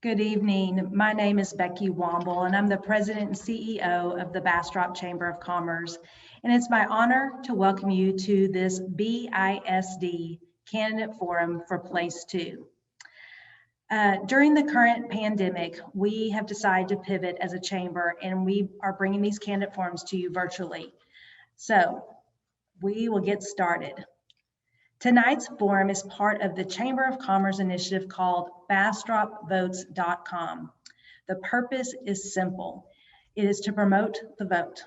Good evening. My name is Becky Womble, and I'm the President and CEO of the Bastrop Chamber of Commerce. And it's my honor to welcome you to this BISD Candidate Forum for Place 2. During the current pandemic, we have decided to pivot as a chamber, and we are bringing these candidate forums to you virtually. So we will get started. Tonight's forum is part of the Chamber of Commerce initiative called BastropVotes.com. The purpose is simple. It is to promote the vote.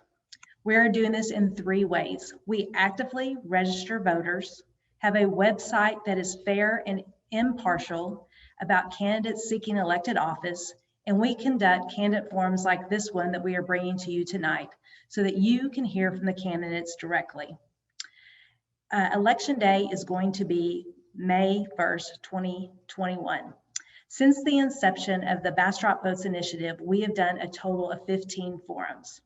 We're doing this in 3 ways. We actively register voters, have a website that is fair and impartial about candidates seeking elected office, and we conduct candidate forums like this one that we are bringing to you tonight so that you can hear from the candidates directly. Election day is going to be May 1st, 2021. Since the inception of the Bastrop Votes initiative, we have done a total of 15 forums.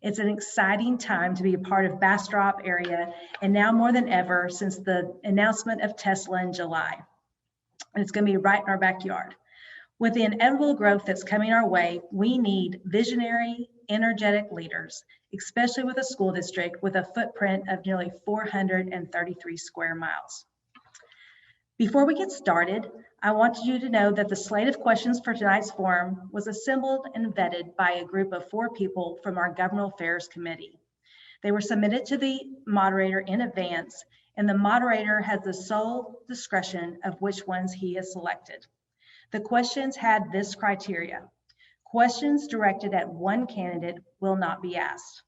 It's an exciting time to be a part of Bastrop area, and now more than ever since the announcement of Tesla in July. And it's going to be right in our backyard. With the inevitable growth that's coming our way, we need visionary, energetic leaders, especially with a school district with a footprint of nearly 433 square miles. Before we get started, I want you to know that the slate of questions for tonight's forum was assembled and vetted by a group of 4 people from our Governmental Affairs Committee. They were submitted to the moderator in advance, and the moderator has the sole discretion of which ones he has selected. The questions had this criteria. Questions directed at one candidate will not be asked.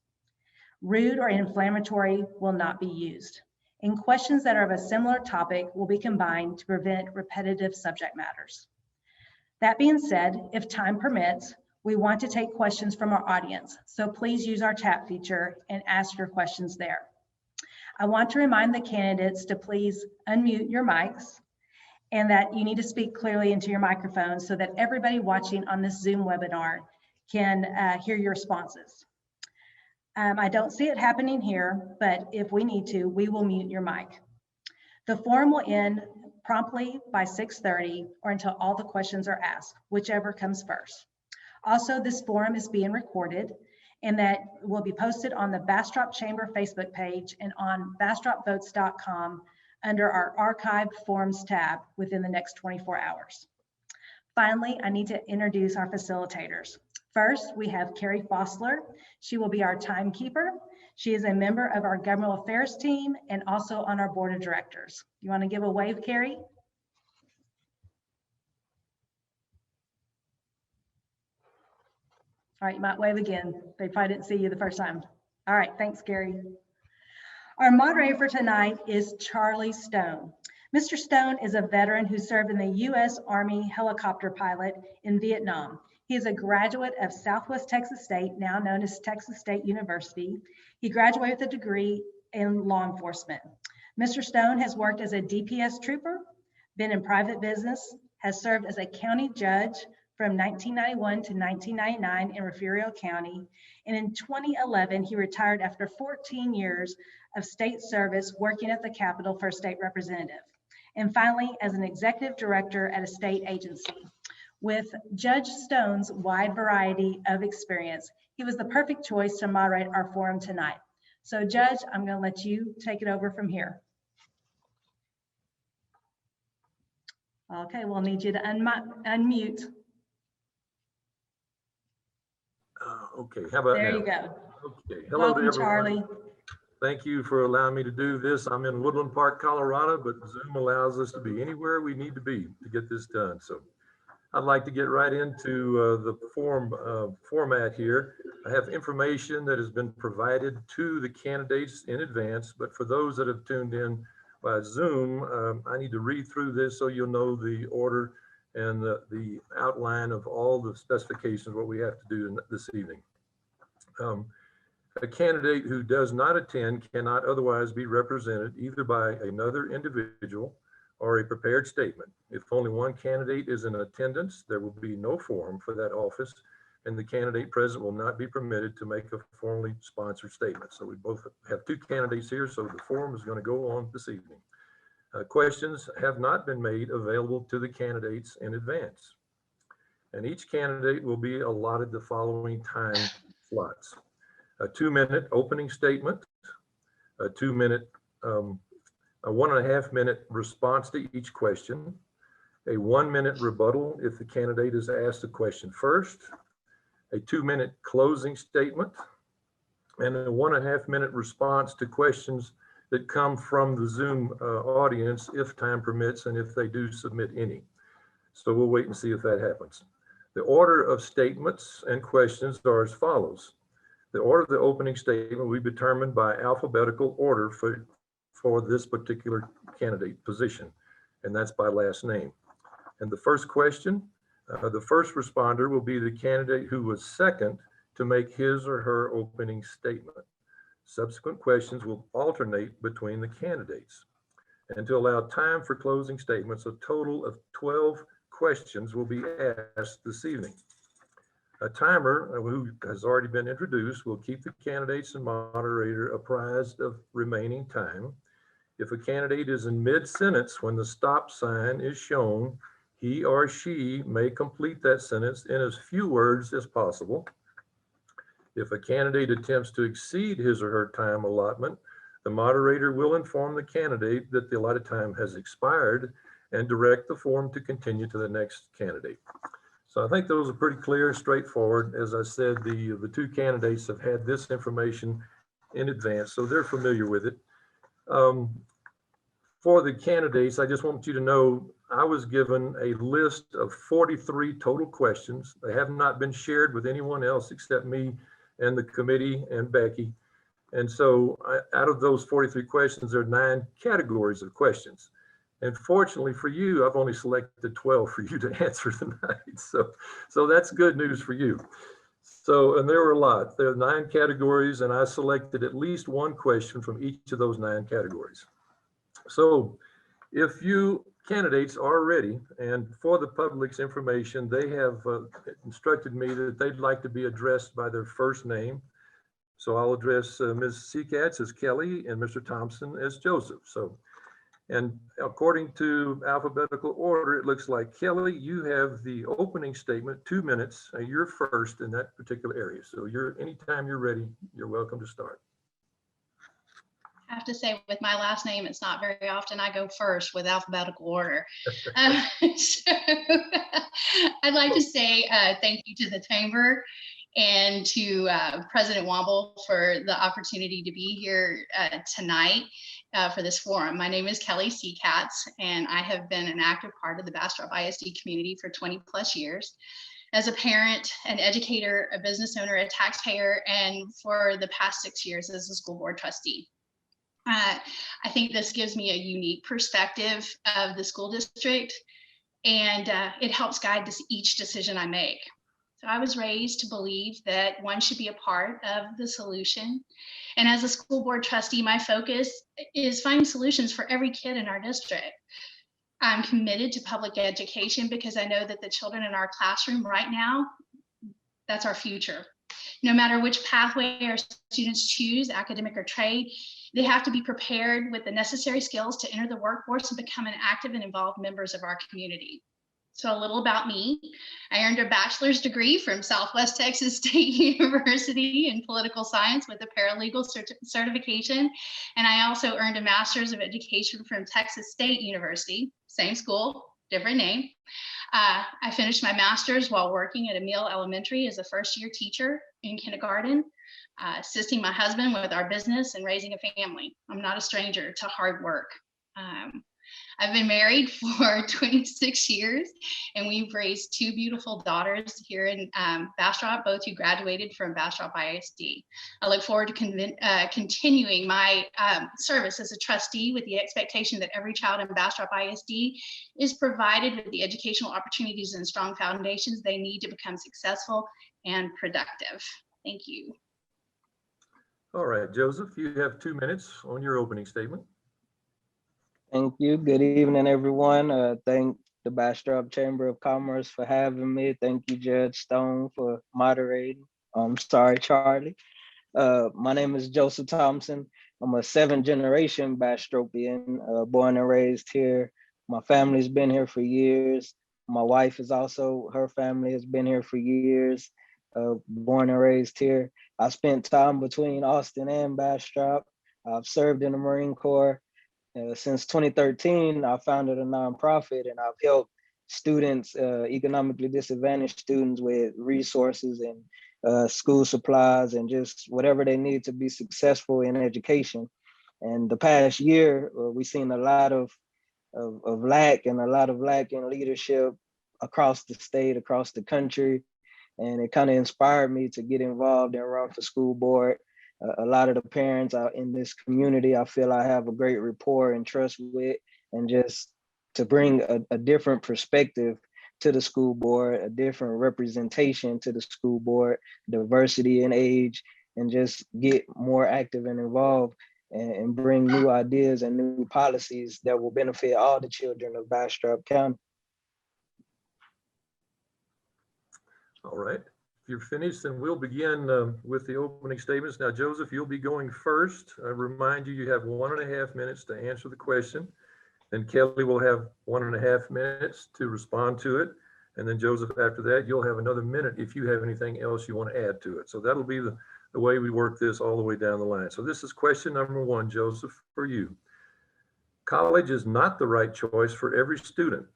Rude or inflammatory will not be used. And questions that are of a similar topic will be combined to prevent repetitive subject matters. That being said, if time permits, we want to take questions from our audience. So please use our chat feature and ask your questions there. I want to remind the candidates to please unmute your mics and that you need to speak clearly into your microphone so that everybody watching on this Zoom webinar can hear your responses. I don't see it happening here, but if we need to, we will mute your mic. The forum will end promptly by 6:30 or until all the questions are asked, whichever comes first. Also, this forum is being recorded and that will be posted on the Bastrop Chamber Facebook page and on BastropVotes.com under our Archived Forums tab within the next 24 hours. Finally, I need to introduce our facilitators. First, we have Carrie Fossler. She will be our timekeeper. She is a member of our Governmental Affairs team and also on our board of directors. You want to give a wave, Carrie? All right, you might wave again. They probably didn't see you the first time. All right, thanks, Carrie. Our moderator for tonight is Charlie Stone. Mr. Stone is a veteran who served in the U.S. Army helicopter pilot in Vietnam. He is a graduate of Southwest Texas State, now known as Texas State University. He graduated with a degree in law enforcement. Mr. Stone has worked as a DPS trooper, been in private business, has served as a county judge from 1991 to 1999 in Refugio County. And in 2011, he retired after 14 years of state service working at the Capitol for a state representative. And finally, as an executive director at a state agency. With Judge Stone's wide variety of experience, he was the perfect choice to moderate our forum tonight. So Judge, I'm going to let you take it over from here. Okay, we'll need you to unmute. Okay, how about there now? you go. Okay, hello Welcome, to everyone. Charlie. Thank you for allowing me to do this. I'm in Woodland Park, Colorado, but Zoom allows us to be anywhere we need to be to get this done. So I'd like to get right into the format here. I have information that has been provided to the candidates in advance, but for those that have tuned in by Zoom, I need to read through this so you'll know the order and the outline of all the specifications, what we have to do this evening. A candidate who does not attend cannot otherwise be represented either by another individual or a prepared statement. If only one candidate is in attendance, there will be no forum for that office, and the candidate present will not be permitted to make a formally sponsored statement. So we both have 2 candidates here, so the forum is going to go on this evening. Questions have not been made available to the candidates in advance. and each candidate will be allotted the following time slots: a 2-minute opening statement, a 2-minute, a 1.5-minute response to each question, a 1-minute rebuttal if the candidate is asked a question first, a 2-minute closing statement, and a 1.5-minute response to questions that come from the Zoom audience if time permits and if they do submit any. So we'll wait and see if that happens. The order of statements and questions are as follows. The order of the opening statement will be determined by alphabetical order for this particular candidate position, and that's by last name. And the first question, the first responder will be the candidate who was second to make his or her opening statement. Subsequent questions will alternate between the candidates. And to allow time for closing statements, a total of 12 questions will be asked this evening. A timer who has already been introduced will keep the candidates and moderator apprised of remaining time. If a candidate is in mid-sentence when the stop sign is shown, he or she may complete that sentence in as few words as possible. If a candidate attempts to exceed his or her time allotment, the moderator will inform the candidate that the allotted time has expired and direct the forum to continue to the next candidate. So I think those are pretty clear, straightforward. As I said, the two candidates have had this information in advance, so they're familiar with it. For the candidates, I just want you to know I was given a list of 43 total questions. They have not been shared with anyone else except me and the committee and Becky. And so out of those 43 questions, there are 9 categories of questions. And fortunately for you, I've only selected 12 for you to answer tonight. So that's good news for you. So, and there were a lot. There are 9 categories, and I selected at least one question from each of those 9 categories. So if you candidates are ready, and for the public's information, they have instructed me that they'd like to be addressed by their first name. So I'll address Ms. Seacatz as Kelly and Mr. Thompson as Joseph. So, and according to alphabetical order, it looks like Kelly, you have the opening statement, 2 minutes. You're first in that particular area. So anytime you're ready, you're welcome to start. I have to say, with my last name, it's not very often I go first with alphabetical order. So I'd like to say thank you to the Chamber and to President Womble for the opportunity to be here tonight for this forum. My name is Kelly Seacatz, and I have been an active part of the Bastrop ISD community for 20 plus years. As a parent, an educator, a business owner, a taxpayer, and for the past 6 years as a school board trustee. I think this gives me a unique perspective of the school district, and it helps guide each decision I make. So I was raised to believe that one should be a part of the solution. And as a school board trustee, my focus is finding solutions for every kid in our district. I'm committed to public education because I know that the children in our classroom right now, that's our future. No matter which pathway our students choose, academic or trade, they have to be prepared with the necessary skills to enter the workforce and become an active and involved members of our community. So a little about me. I earned a bachelor's degree from Southwest Texas State University in political science with a paralegal certification. And I also earned a master's of education from Texas State University, same school, different name. I finished my master's while working at Emile Elementary as a first-year teacher in kindergarten, assisting my husband with our business and raising a family. I'm not a stranger to hard work. I've been married for 26 years, and we've raised 2 beautiful daughters here in Bastrop, both who graduated from Bastrop ISD. I look forward to continuing my service as a trustee with the expectation that every child in Bastrop ISD is provided with the educational opportunities and strong foundations they need to become successful and productive. Thank you. All right, Joseph, you have 2 minutes on your opening statement. Thank you. Good evening, everyone. Thank the Bastrop Chamber of Commerce for having me. Thank you, Judge Stone, for moderating. I'm sorry, Charlie. My name is Joseph Thompson. I'm a 7th-generation Bastropian, born and raised here. My family's been here for years. My wife is also, her family has been here for years, born and raised here. I spent time between Austin and Bastrop. I've served in the Marine Corps. Since 2013, I founded a nonprofit and I've helped students, economically disadvantaged students, with resources and school supplies and just whatever they need to be successful in education. And the past year, we've seen a lot of lack and a lot of lack in leadership across the state, across the country. And it kind of inspired me to get involved and run for school board. A lot of the parents out in this community, I feel I have a great rapport and trust with, and just to bring a different perspective to the school board, a different representation to the school board, diversity in age, and just get more active and involved and bring new ideas and new policies that will benefit all the children of Bastrop County. All right. If you're finished, then we'll begin with the opening statements. Now, Joseph, you'll be going first. I remind you, you have 1.5 minutes to answer the question. Then Kelly will have 1.5 minutes to respond to it. And then Joseph, after that, you'll have another minute if you have anything else you want to add to it. So that'll be the way we work this all the way down the line. So this is question number 1, Joseph, for you. College is not the right choice for every student.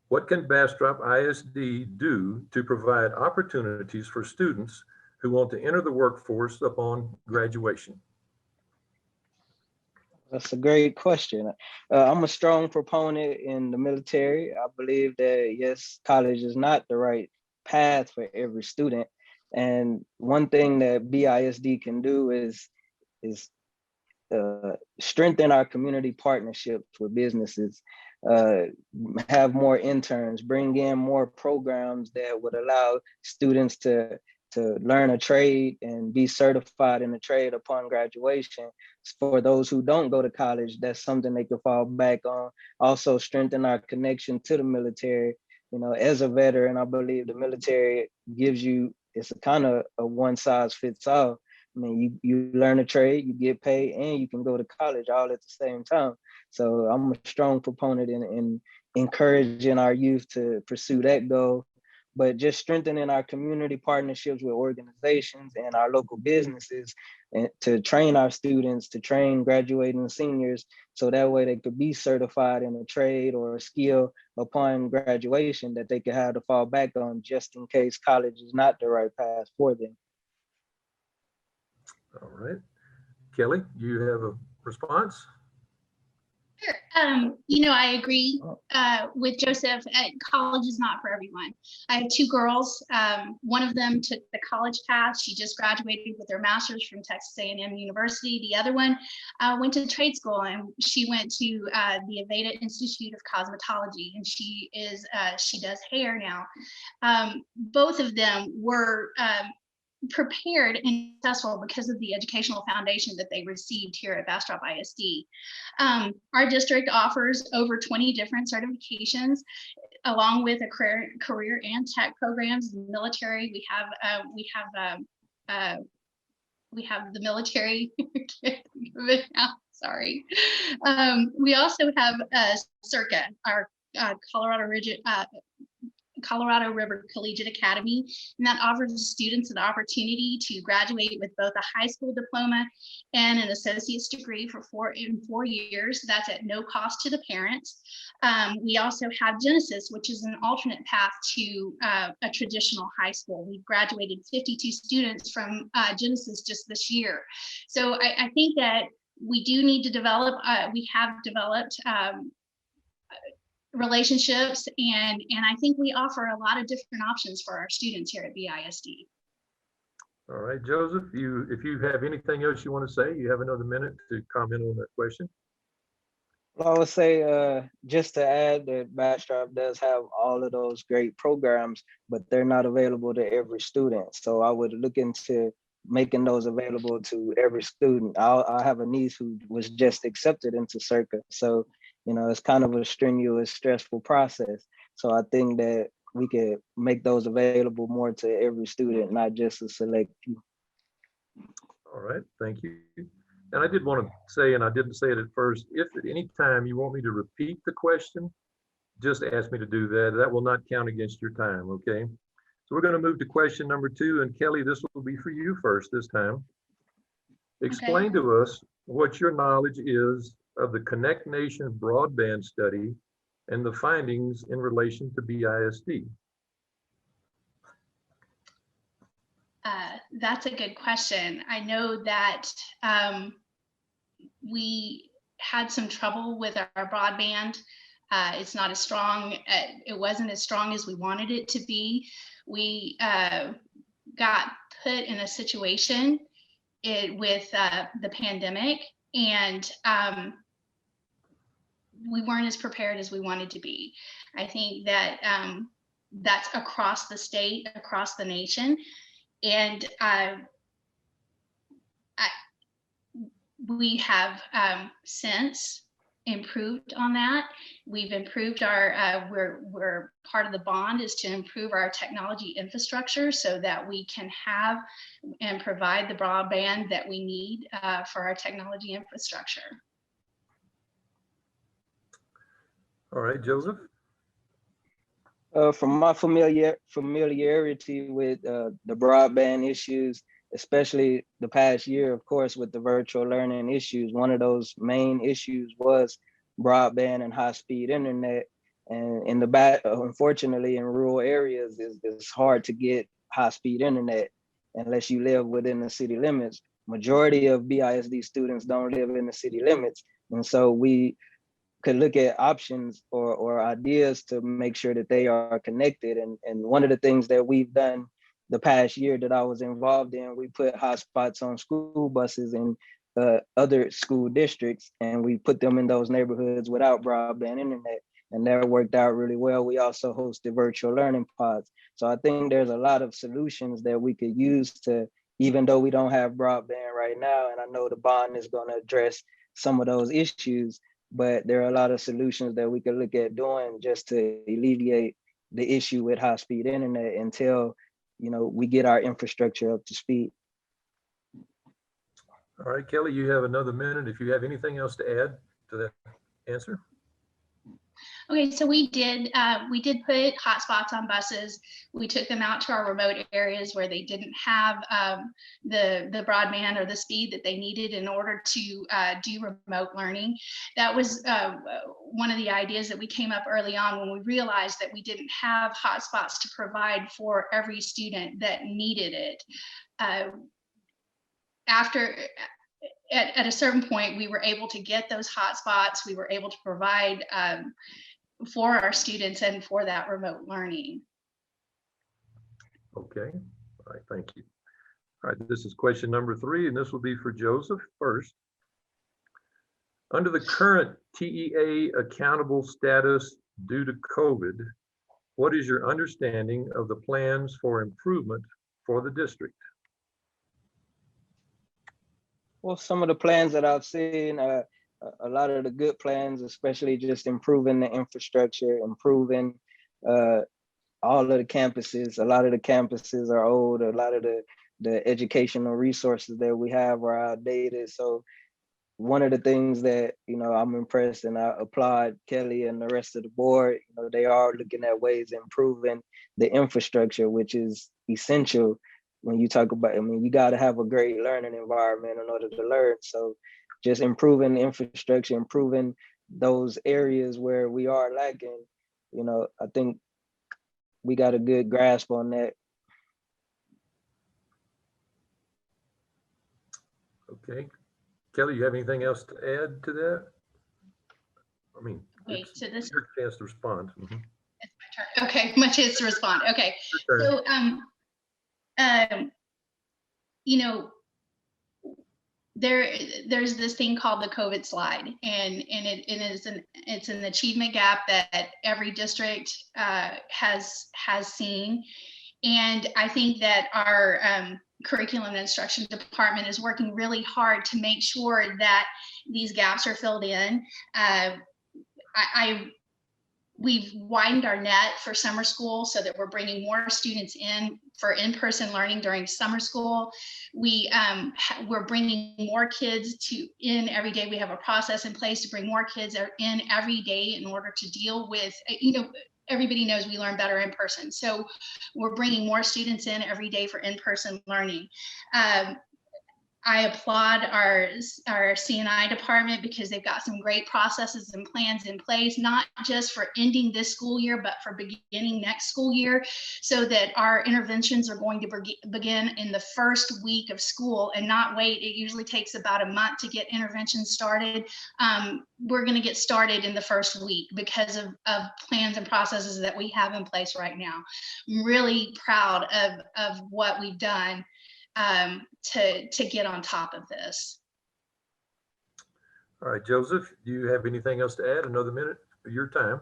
What can Bastrop ISD do to provide opportunities for students who want to enter the workforce upon graduation? That's a great question. I'm a strong proponent in the military. I believe that, yes, college is not the right path for every student. And one thing that BISD can do is strengthen our community partnerships with businesses, have more interns, bring in more programs that would allow students to learn a trade and be certified in a trade upon graduation. For those who don't go to college, that's something they can fall back on. Also strengthen our connection to the military. You know, as a veteran, I believe the military gives you, it's a kind of a one size fits all. I mean, you learn a trade, you get paid, and you can go to college all at the same time. So I'm a strong proponent in encouraging our youth to pursue that goal, but just strengthening our community partnerships with organizations and our local businesses, and to train our students, to train graduating seniors, so that way they could be certified in a trade or a skill upon graduation that they could have to fall back on just in case college is not the right path for them. All right. Kelly, you have a response? Sure. I agree with Joseph. College is not for everyone. I have 2 girls. One of them took the college path. She just graduated with her master's from Texas A&M University. The other one went to trade school, and she went to the Aveda Institute of Cosmetology, and she does hair now. Both of them were prepared and successful because of the educational foundation that they received here at Bastrop ISD. Our district offers over 20 different certifications, along with a career and tech programs. In the military, we have the military. Sorry. We also have CIRCA, our Colorado River Collegiate Academy, and that offers students an opportunity to graduate with both a high school diploma and an associate's degree for 4 years. That's at no cost to the parents. We also have Genesis, which is an alternate path to a traditional high school. We've graduated 52 students from Genesis just this year. So I think that we do need to develop, we have developed relationships, and I think we offer a lot of different options for our students here at BISD. All right, Joseph, if you have anything else you want to say, you have another minute to comment on that question. Well, I would say, just to add, that Bastrop does have all of those great programs, but they're not available to every student. So I would look into making those available to every student. I have a niece who was just accepted into CIRCA. So, you know, it's kind of a strenuous, stressful process. So I think that we could make those available more to every student, not just a select few. All right, thank you. And I did want to say, and I didn't say it at first, if at any time you want me to repeat the question, just asked me to do that. That will not count against your time, okay? So we're going to move to question number 2. And Kelly, this will be for you first this time. Explain to us what your knowledge is of the Connect Nation broadband study and the findings in relation to BISD. That's a good question. I know that we had some trouble with our broadband. It's not as strong. It wasn't as strong as we wanted it to be. We got put in a situation with the pandemic, and we weren't as prepared as we wanted to be. I think that that's across the state, across the nation. And we have since improved on that. We've improved our, we're part of the bond is to improve our technology infrastructure so that we can have and provide the broadband that we need for our technology infrastructure. All right, Joseph. From my familiarity with the broadband issues, especially the past year, of course, with the virtual learning issues, one of those main issues was broadband and high-speed internet. And in the back, unfortunately, in rural areas, it's hard to get high-speed internet unless you live within the city limits. Majority of BISD students don't live in the city limits. And so we could look at options or ideas to make sure that they are connected. And one of the things that we've done the past year that I was involved in, we put hotspots on school buses in other school districts, and we put them in those neighborhoods without broadband internet. And that worked out really well. We also hosted virtual learning pods. So I think there's a lot of solutions that we could use to, even though we don't have broadband right now, and I know the bond is going to address some of those issues, but there are a lot of solutions that we could look at doing just to alleviate the issue with high-speed internet until, you know, we get our infrastructure up to speed. All right, Kelly, you have another minute if you have anything else to add to that answer. Okay, so we did put hotspots on buses. We took them out to our remote areas where they didn't have the broadband or the speed that they needed in order to do remote learning. That was one of the ideas that we came up early on when we realized that we didn't have hotspots to provide for every student that needed it. At a certain point, we were able to get those hotspots. We were able to provide for our students and for that remote learning. Okay, all right, thank you. All right, this is question number 3, and this will be for Joseph first. Under the current TEA accountable status due to COVID, what is your understanding of the plans for improvement for the district? Well, some of the plans that I've seen, a lot of the good plans, especially just improving the infrastructure, improving all of the campuses. A lot of the campuses are old. A lot of the educational resources that we have are outdated. So one of the things that, you know, I'm impressed and I applaud Kelly and the rest of the board, you know, they are looking at ways of improving the infrastructure, which is essential when you talk about, I mean, you got to have a great learning environment in order to learn. So just improving the infrastructure, improving those areas where we are lacking, you know, I think we got a good grasp on that. Okay. Kelly, you have anything else to add to that? I mean, Okay, so this is your chance to respond. It's my turn. Okay, my chance to respond. Okay, so you know, there's this thing called the COVID slide, and it's an achievement gap that every district has seen, and I think that our curriculum and instruction department is working really hard to make sure that these gaps are filled in. we've widened our net for summer school so that we're bringing more students in for in-person learning during summer school. We're bringing more kids in every day. We have a process in place to bring more kids in every day in order to deal with, everybody knows we learn better in person. So we're bringing more students in every day for in-person learning. I applaud our C&I department because they've got some great processes and plans in place, not just for ending this school year, but for beginning next school year, so that our interventions are going to begin in the first week of school and not wait. It usually takes about a month to get interventions started. We're going to get started in the first week because of plans and processes that we have in place right now. I'm really proud of what we've done to get on top of this. All right, Joseph, do you have anything else to add? Another minute of your time.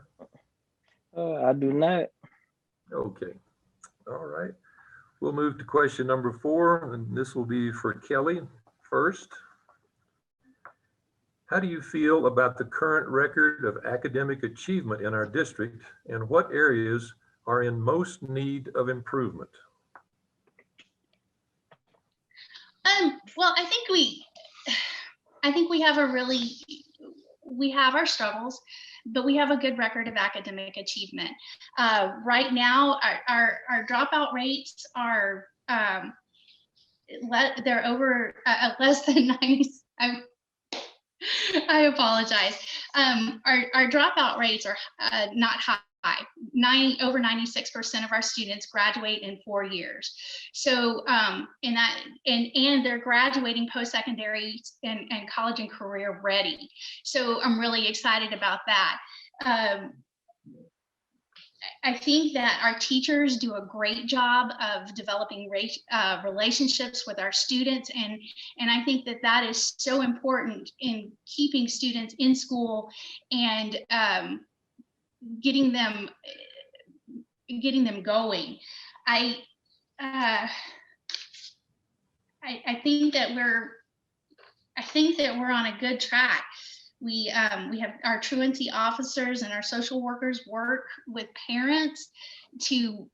I do not. Okay. All right. We'll move to question number 4, and this will be for Kelly first. How do you feel about the current record of academic achievement in our district, and what areas are in most need of improvement? Well, I think we have our struggles, but we have a good record of academic achievement. Right now, our dropout rates are they're over less than 90. I apologize. Our dropout rates are not high. Over 96% of our students graduate in 4 years. So and they're graduating post-secondary and college and career ready. So I'm really excited about that. I think that our teachers do a great job of developing relationships with our students, and I think that is so important in keeping students in school and getting them going. I think that we're on a good track. We have our truancy officers and our social workers work with parents to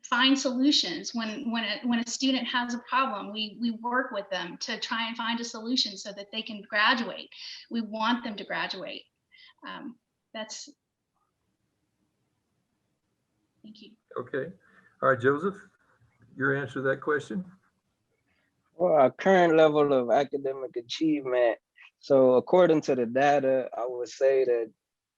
find solutions when a student has a problem. We work with them to try and find a solution so that they can graduate. We want them to graduate. Thank you. Okay. All right, Joseph, your answer to that question? Well, our current level of academic achievement. So according to the data, I would say that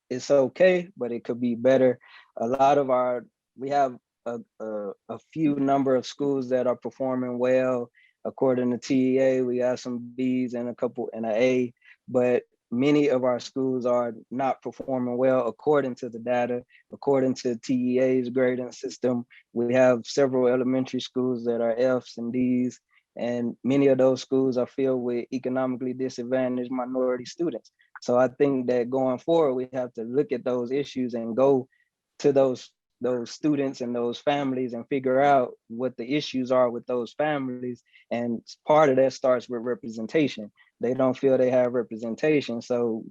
it's okay, but it could be better. We have a few number of schools that are performing well. According to TEA, we have some Bs and an A, but many of our schools are not performing well according to the data. According to TEA's grading system, we have several elementary schools that are Fs and Ds, and many of those schools are filled with economically disadvantaged minority students. So I think that going forward, we have to look at those issues and go to those students and those families and figure out what the issues are with those families. And part of that starts with representation. They don't feel they have representation. So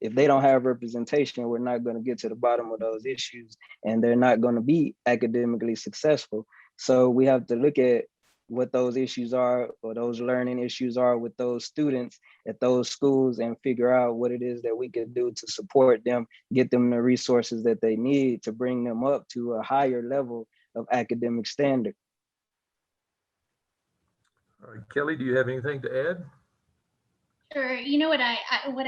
if they don't have representation, we're not going to get to the bottom of those issues, and they're not going to be academically successful. So we have to look at what those issues are, or those learning issues are with those students at those schools, and figure out what it is that we can do to support them, get them the resources that they need to bring them up to a higher level of academic standard. All right, Kelly, do you have anything to add? Sure. You know what I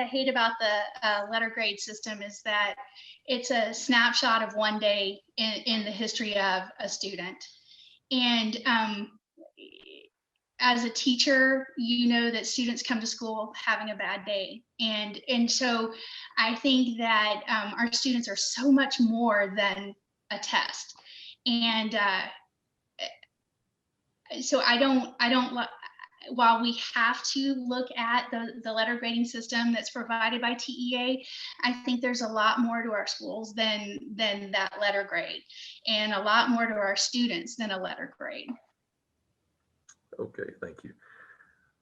hate about the letter grade system is that it's a snapshot of one day in the history of a student. And as a teacher, you know that students come to school having a bad day. And so I think that our students are so much more than a test. And so while we have to look at the letter grading system that's provided by TEA, I think there's a lot more to our schools than that letter grade, and a lot more to our students than a letter grade. Okay, thank you.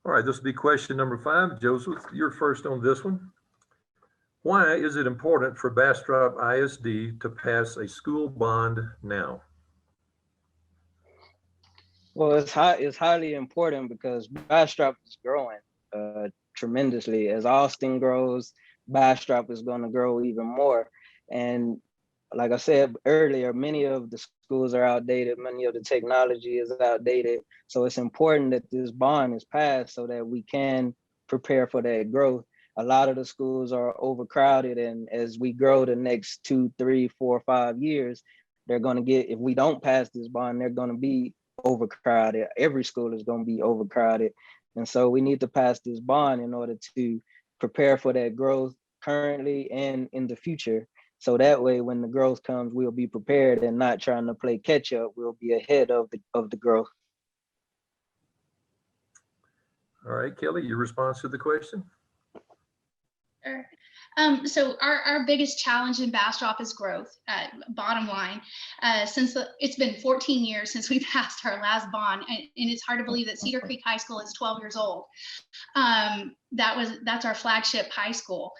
All right, this will be question number 5. Joseph, you're first on this one. Why is it important for Bastrop ISD to pass a school bond now? Well, it's highly important because Bastrop is growing tremendously. As Austin grows, Bastrop is going to grow even more. And like I said earlier, many of the schools are outdated. Many of the technology is outdated. So it's important that this bond is passed so that we can prepare for that growth. A lot of the schools are overcrowded, and as we grow the next 2, 3, 4, 5 years, they're going to get, if we don't pass this bond, they're going to be overcrowded. Every school is going to be overcrowded. And so we need to pass this bond in order to prepare for that growth currently and in the future. So that way, when the growth comes, we'll be prepared and not trying to play catch up. We'll be ahead of the growth. All right, Kelly, your response to the question? Sure. So our biggest challenge in Bastrop is growth, bottom line. It's been 14 years since we passed our last bond, and it's hard to believe that Cedar Creek High School is 12 years old. That's our flagship high school.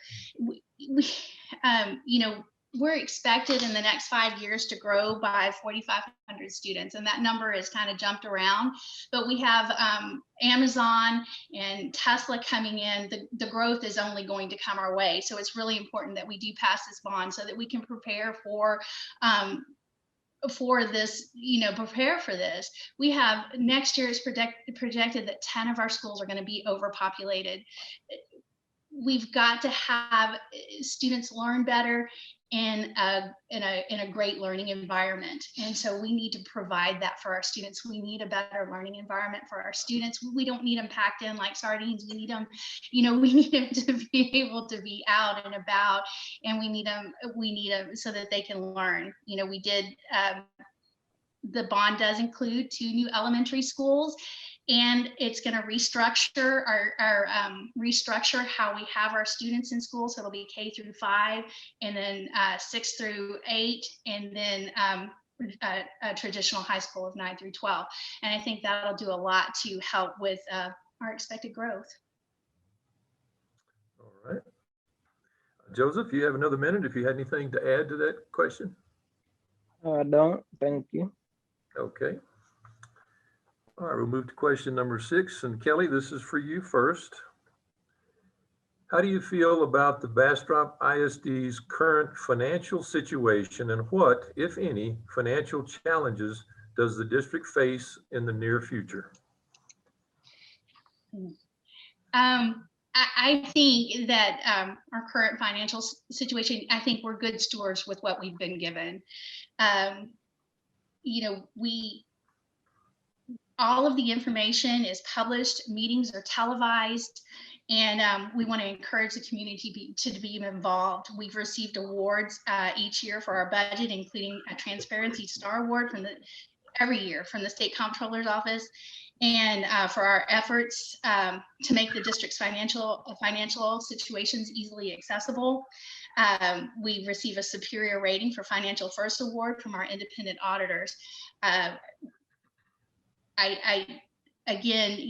We're expected in the next 5 years to grow by 4,500 students, and that number has kind of jumped around. But we have Amazon and Tesla coming in. The growth is only going to come our way. So it's really important that we do pass this bond so that we can prepare for this, prepare for this. We have next year is projected that 10 of our schools are going to be overpopulated. We've got to have students learn better in a great learning environment. And so we need to provide that for our students. We need a better learning environment for our students. We don't need them packed in like sardines. We need them, we need them to be able to be out and about, and we need them so that they can learn. The bond does include 2 new elementary schools, and it's going to restructure restructure how we have our students in school. So it'll be K through 5, and then 6 through 8, and then a traditional high school of 9 through 12. And I think that'll do a lot to help with our expected growth. All right. Joseph, you have another minute if you had anything to add to that question. I don't. Thank you. Okay. All right, we'll move to question number 6. And Kelly, this is for you first. How do you feel about the Bastrop ISD's current financial situation, and what, if any, financial challenges does the district face in the near future? I think that our current financial situation, I think we're good stewards with what we've been given. All of the information is published, meetings are televised, and we want to encourage the community to be involved. We've received awards each year for our budget, including a Transparency Star Award every year from the State Comptroller's Office, and for our efforts to make the district's financial situations easily accessible. We receive a Superior Rating for Financial First Award from our independent auditors. Again,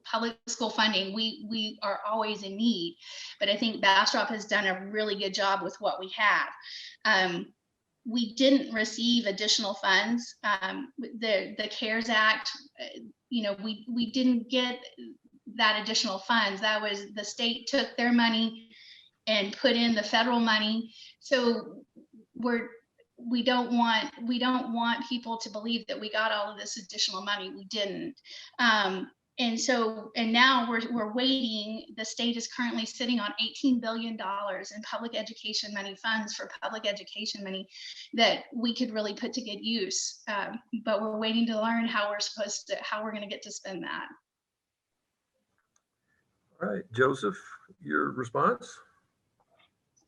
public school funding, we are always in need, but I think Bastrop has done a really good job with what we have. We didn't receive additional funds. The CARES Act, we didn't get that additional funds. That was, the state took their money and put in the federal money. So we don't want people to believe that we got all of this additional money. We didn't. And now we're waiting. The state is currently sitting on $18 billion in public education money, funds for public education money that we could really put to good use. But we're waiting to learn how we're going to get to spend that. All right, Joseph, your response?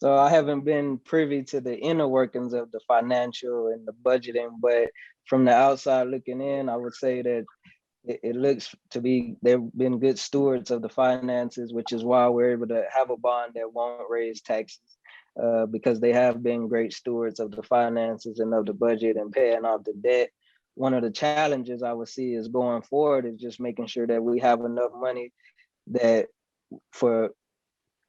So I haven't been privy to the inner workings of the financial and the budgeting, but from the outside looking in, I would say that it looks to be, they've been good stewards of the finances, which is why we're able to have a bond that won't raise taxes, because they have been great stewards of the finances and of the budget and paying off the debt. One of the challenges I would see is going forward is just making sure that we have enough money that for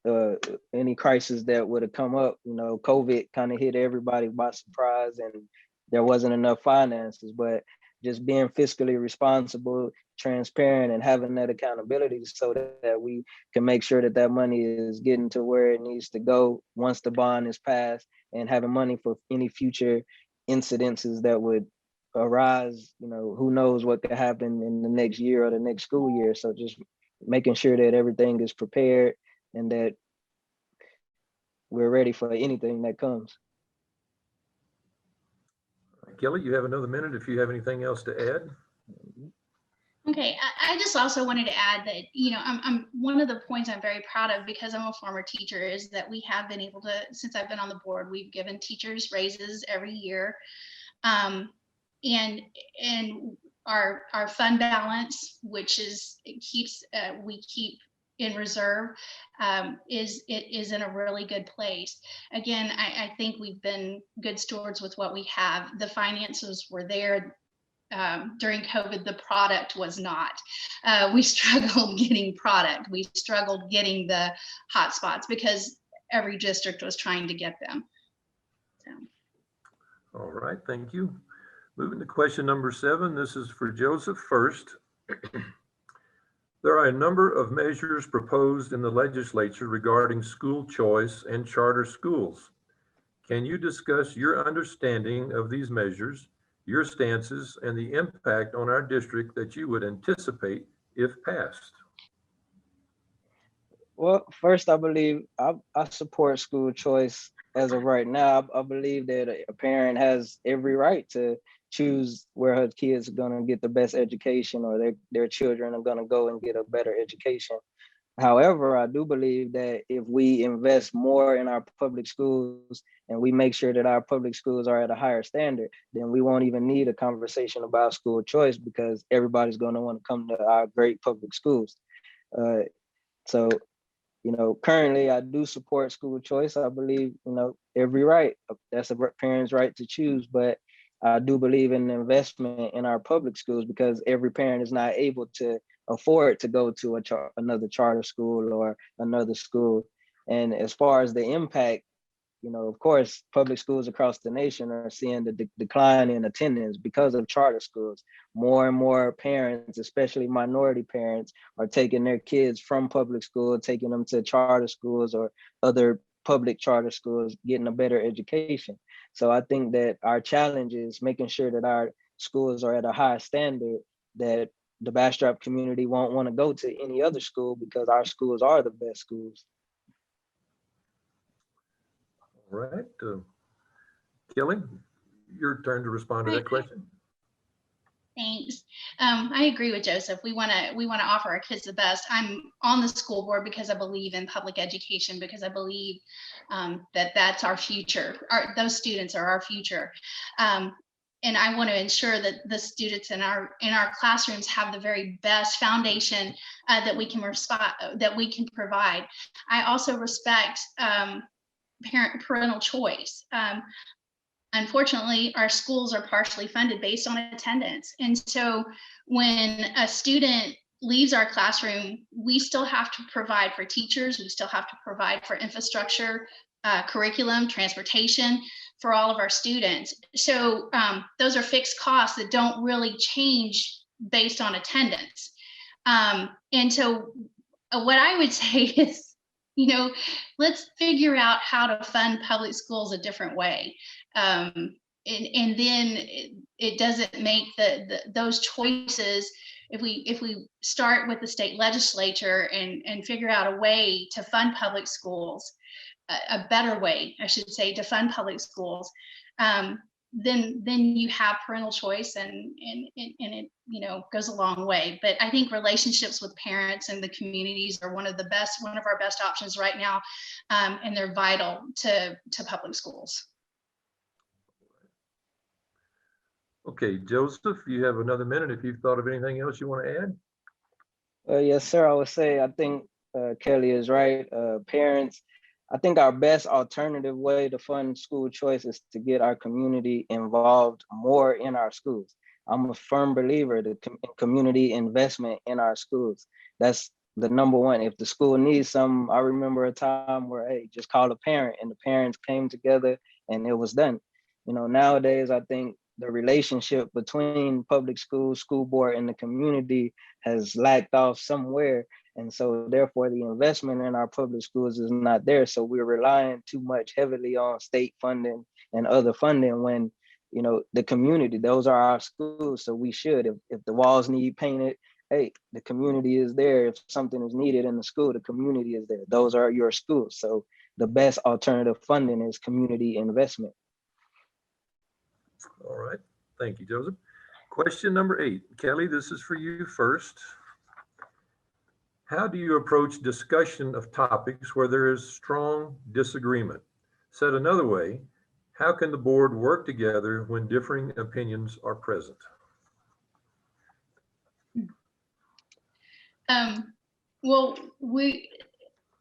any crisis that would have come up. You know, COVID kind of hit everybody by surprise, and there wasn't enough finances. But just being fiscally responsible, transparent, and having that accountability so that we can make sure that that money is getting to where it needs to go once the bond is passed, and having money for any future incidences that would arise. You know, who knows what could happen in the next year or the next school year. So just making sure that everything is prepared and that we're ready for anything that comes. Kelly, you have another minute if you have anything else to add. Okay, I just also wanted to add that, you know, I'm one of the points I'm very proud of, because I'm a former teacher, is that we have been able to, since I've been on the board, we've given teachers raises every year. And our fund balance, which is, we keep in reserve, is in a really good place. Again, I think we've been good stewards with what we have. The finances were there during COVID. The product was not. We struggled getting product. We struggled getting the hotspots because every district was trying to get them. So. All right, thank you. Moving to question number 7. This is for Joseph first. There are a number of measures proposed in the legislature regarding school choice and charter schools. Can you discuss your understanding of these measures, your stances, and the impact on our district that you would anticipate if passed? Well, first, I believe I support school choice as of right now. I believe that a parent has every right to choose where her kids are going to get the best education, or their children are going to go and get a better education. However, I do believe that if we invest more in our public schools and we make sure that our public schools are at a higher standard, then we won't even need a conversation about school choice, because everybody's going to want to come to our great public schools. So, you know, currently I do support school choice. I believe, you know, every right, that's a parent's right to choose, but I do believe in investment in our public schools, because every parent is not able to afford to go to another charter school or another school. And as far as the impact, you know, of course, public schools across the nation are seeing the decline in attendance because of charter schools. More and more parents, especially minority parents, are taking their kids from public school, taking them to charter schools or other public charter schools, getting a better education. So I think that our challenge is making sure that our schools are at a high standard, that the Bastrop community won't want to go to any other school, because our schools are the best schools. All right, Kelly, your turn to respond to that question. Thanks. I agree with Joseph. We want to offer our kids the best. I'm on the school board because I believe in public education, because I believe that that's our future. Those students are our future. And I want to ensure that the students in our classrooms have the very best foundation that we can provide. I also respect parental choice. Unfortunately, our schools are partially funded based on attendance. And so when a student leaves our classroom, we still have to provide for teachers, we still have to provide for infrastructure, curriculum, transportation for all of our students. So those are fixed costs that don't really change based on attendance. And so what I would say is, you know, let's figure out how to fund public schools a different way. And then it doesn't make those choices. If we start with the state legislature and figure out a way to fund public schools, a better way, I should say, to fund public schools, then you have parental choice, and it, you know, goes a long way. But I think relationships with parents and the communities are one of our best options right now, and they're vital to public schools. Okay, Joseph, you have another minute if you've thought of anything else you want to add. Yes, sir. I would say I think Kelly is right. Parents, I think our best alternative way to fund school choice is to get our community involved more in our schools. I'm a firm believer in community investment in our schools. That's the number one. If the school needs some, I remember a time where, hey, just call a parent, and the parents came together and it was done. You know, nowadays, I think the relationship between public schools, school board, and the community has lacked off somewhere. And so therefore the investment in our public schools is not there. So we're relying too much heavily on state funding and other funding when, you know, the community, those are our schools. So we should, if the walls need painted, hey, the community is there. If something is needed in the school, the community is there. Those are your schools. So the best alternative funding is community investment. All right, thank you, Joseph. Question number 8, Kelly, this is for you first. How do you approach discussion of topics where there is strong disagreement? Said another way, how can the board work together when differing opinions are present? Well,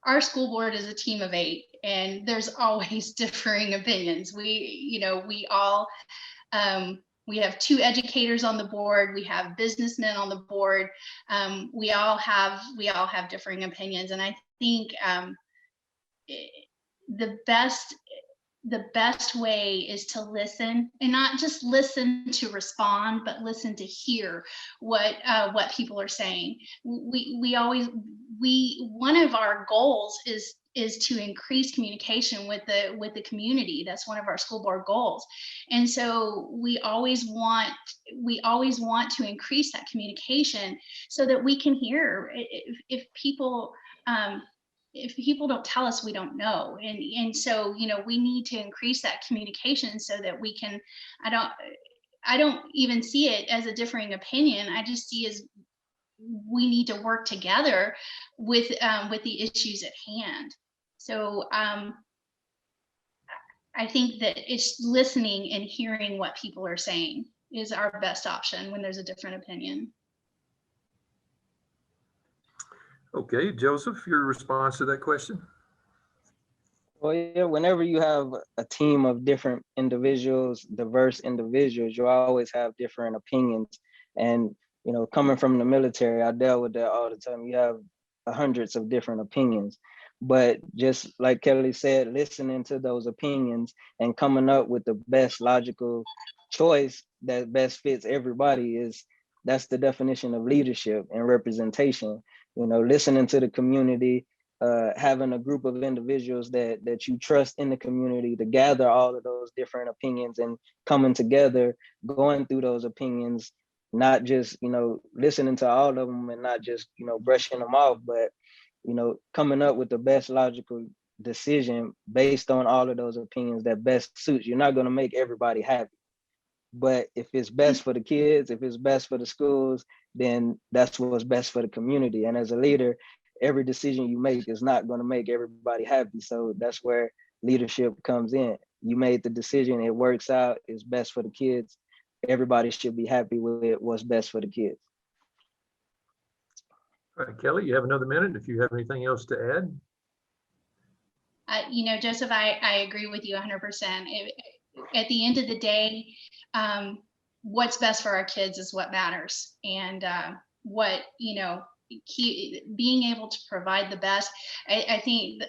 our school board is a team of 8, and there's always differing opinions. We have 2 educators on the board. We have businessmen on the board. We all have differing opinions, and I think the best way is to listen, and not just listen to respond, but listen to hear what people are saying. One of our goals is to increase communication with the community. That's one of our school board goals. And so we always want to increase that communication so that we can hear if people don't tell us, we don't know. And so, you know, we need to increase that communication so that we can, I don't even see it as a differing opinion. I just see as we need to work together with the issues at hand. So I think that it's listening and hearing what people are saying is our best option when there's a different opinion. Okay, Joseph, your response to that question? Well, yeah, whenever you have a team of different individuals, diverse individuals, you always have different opinions. And, you know, coming from the military, I dealt with that all the time. You have hundreds of different opinions. But just like Kelly said, listening to those opinions and coming up with the best logical choice that best fits everybody that's the definition of leadership and representation. You know, listening to the community, having a group of individuals that you trust in the community to gather all of those different opinions and coming together, going through those opinions, not just, you know, listening to all of them and not just, you know, brushing them off, but, you know, coming up with the best logical decision based on all of those opinions that best suits. You're not going to make everybody happy. But if it's best for the kids, if it's best for the schools, then that's what's best for the community. And as a leader, every decision you make is not going to make everybody happy. So that's where leadership comes in. You made the decision, it works out, it's best for the kids. Everybody should be happy with what's best for the kids. All right, Kelly, you have another minute if you have anything else to add. You know, Joseph, I agree with you 100%. At the end of the day, what's best for our kids is what matters. And what, you know, being able to provide the best, I think,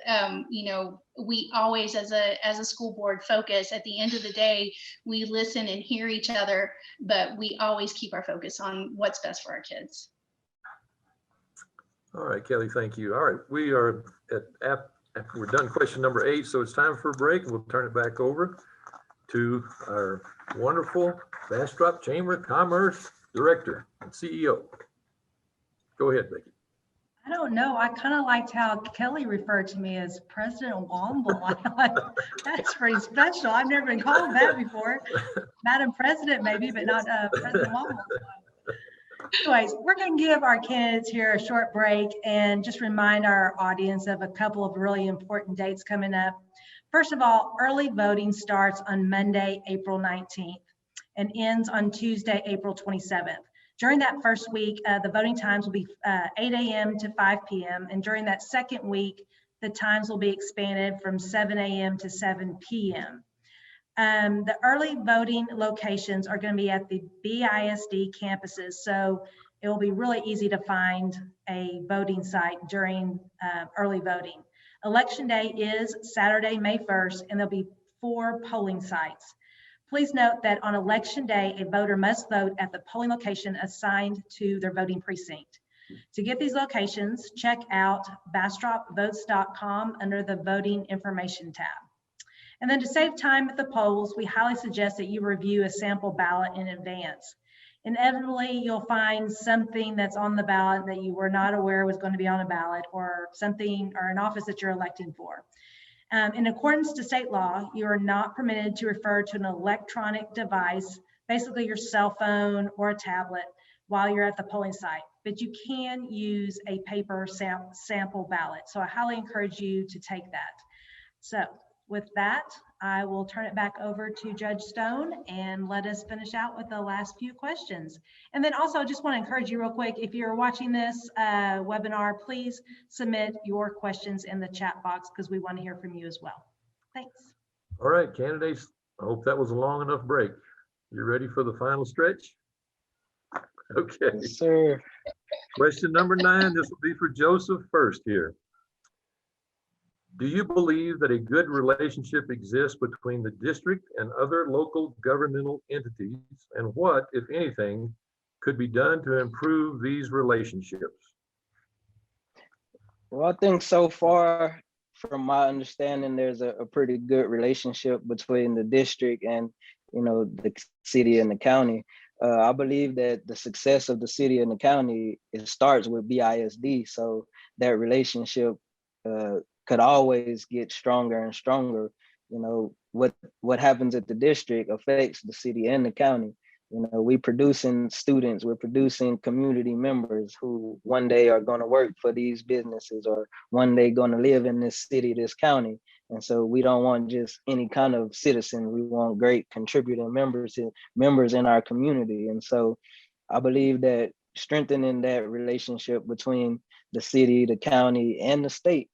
you know, we always, as a school board, focus at the end of the day, we listen and hear each other, but we always keep our focus on what's best for our kids. All right, Kelly, thank you. All right, we are we're done question number 8, so it's time for a break, and we'll turn it back over to our wonderful Bastrop Chamber of Commerce Director and CEO. Go ahead, Becky. I don't know. I kind of liked how Kelly referred to me as President Womble. I thought that's pretty special. I've never been called that before. Madam President, maybe, but not President Womble. Anyways, we're going to give our kids here a short break and just remind our audience of a couple of really important dates coming up. First of all, early voting starts on Monday, April 19th and ends on Tuesday, April 27th. During that first week, the voting times will be 8 a.m. to 5 p.m. And during that second week, the times will be expanded from 7 a.m. to 7 p.m. The early voting locations are going to be at the BISD campuses. So It will be really easy to find a voting site during early voting. Election day is Saturday, May 1st, and there'll be 4 polling sites. Please note that on election day, a voter must vote at the polling location assigned to their voting precinct. To get these locations, check out BastropVotes.com under the voting information tab. And then to save time at the polls, we highly suggest that you review a sample ballot in advance. Inevitably, you'll find something that's on the ballot that you were not aware was going to be on a ballot, or something, or an office that you're electing for. In accordance to state law, you are not permitted to refer to an electronic device, basically your cell phone or a tablet, while you're at the polling site, but you can use a paper sample ballot. So I highly encourage you to take that. So with that, I will turn it back over to Judge Stone and let us finish out with the last few questions. And then also, I just want to encourage you real quick, if you're watching this webinar, please submit your questions in the chat box because we want to hear from you as well. Thanks. All right, candidates, I hope that was a long enough break. You ready for the final stretch? Okay. Yes, sir. Question number 9, this will be for Joseph first here. Do you believe that a good relationship exists between the district and other local governmental entities? And what, if anything, could be done to improve these relationships? Well, I think so far, from my understanding, there's a pretty good relationship between the district and, the city and the county. I believe that the success of the city and the county, it starts with BISD. So that relationship could always get stronger and stronger. What happens at the district affects the city and the county. We producing students, we're producing community members who one day are going to work for these businesses, or one day going to live in this city, this county. And so we don't want just any kind of citizen. We want great contributing members in our community. And so I believe that strengthening that relationship between the city, the county, and the state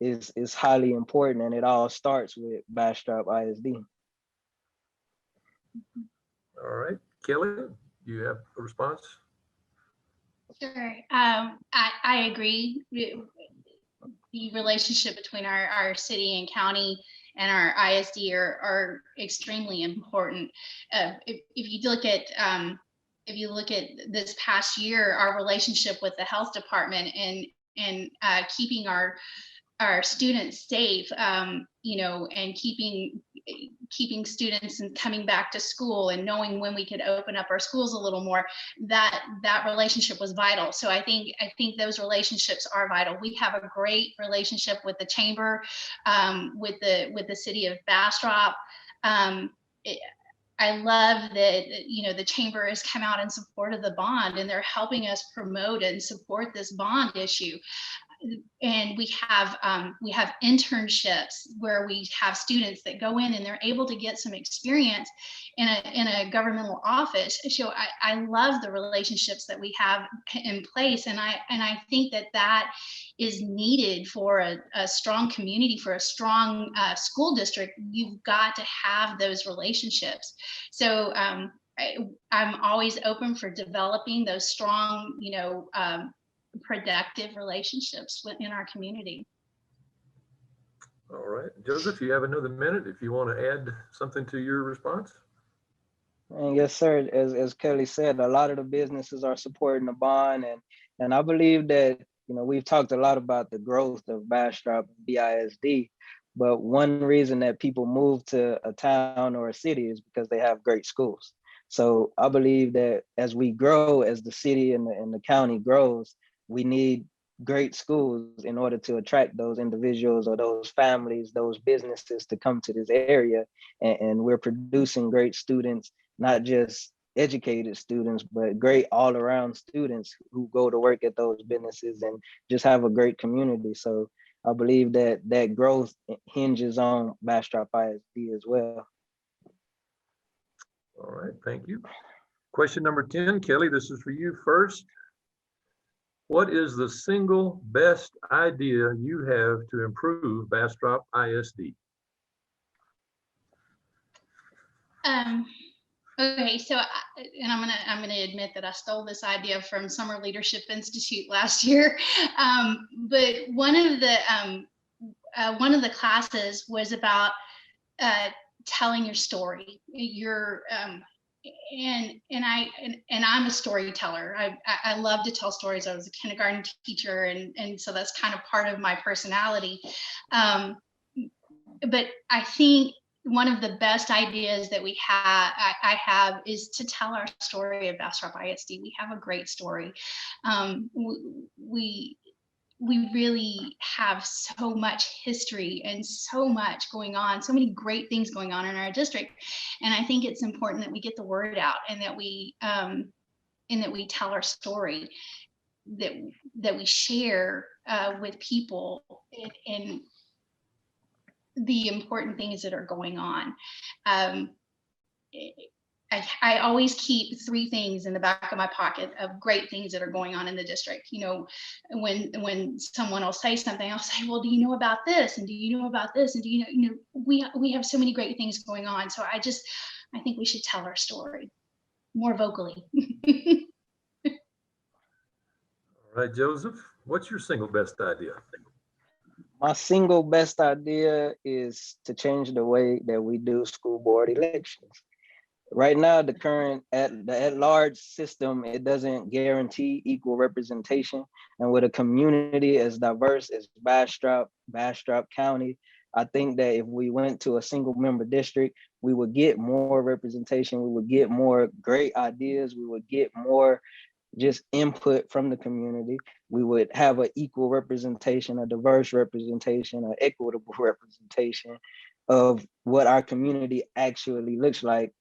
is highly important, and it all starts with Bastrop ISD. All right, Kelly, do you have a response? Sure. I agree. The relationship between our city and county and our ISD are extremely important. If you look at this past year, our relationship with the health department and keeping our students safe, and keeping students and coming back to school and knowing when we could open up our schools a little more, that relationship was vital. So I think those relationships are vital. We have a great relationship with the chamber, with the city of Bastrop. I love that, the chamber has come out in support of the bond, and they're helping us promote and support this bond issue. And we have internships where we have students that go in and they're able to get some experience in a governmental office. So I love the relationships that we have in place, and I think that is needed for a strong community, for a strong school district. You've got to have those relationships. So I'm always open for developing those strong, productive relationships within our community. All right, Joseph, you have another minute if you want to add something to your response. And yes, sir. As Kelly said, a lot of the businesses are supporting the bond, and I believe that we've talked a lot about the growth of Bastrop and BISD, but one reason that people move to a town or a city is because they have great schools. So I believe that as we grow, as the city and the county grows, we need great schools in order to attract those individuals or those families, those businesses to come to this area. And we're producing great students, not just educated students, but great all around students who go to work at those businesses and just have a great community. So I believe that growth hinges on Bastrop ISD as well. All right, thank you. Question number 10, Kelly, this is for you first. What is the single best idea you have to improve Bastrop ISD? Okay, so and I'm gonna admit that I stole this idea from Summer Leadership Institute last year, but one of the classes was about telling your story. And I'm a storyteller. I love to tell stories. I was a kindergarten teacher, and so that's kind of part of my personality. But I think one of the best ideas that I have is to tell our story of Bastrop ISD. We have a great story. We really have so much history and so much going on, so many great things going on in our district. And I think it's important that we get the word out, and that we tell our story, that we share with people, and the important things that are going on. I always keep 3 things in the back of my pocket of great things that are going on in the district. You know, when someone will say something, I'll say, well, do you know about this? And do you know about this? And do you know, we have so many great things going on. So I think we should tell our story more vocally. All right, Joseph, what's your single best idea? My single best idea is to change the way that we do school board elections. Right now, the at-large system, it doesn't guarantee equal representation. And with a community as diverse as Bastrop County, I think that if we went to a single member district, we would get more representation, we would get more great ideas, we would get more just input from the community. We would have an equal representation, a diverse representation, an equitable representation of what our community actually looks like,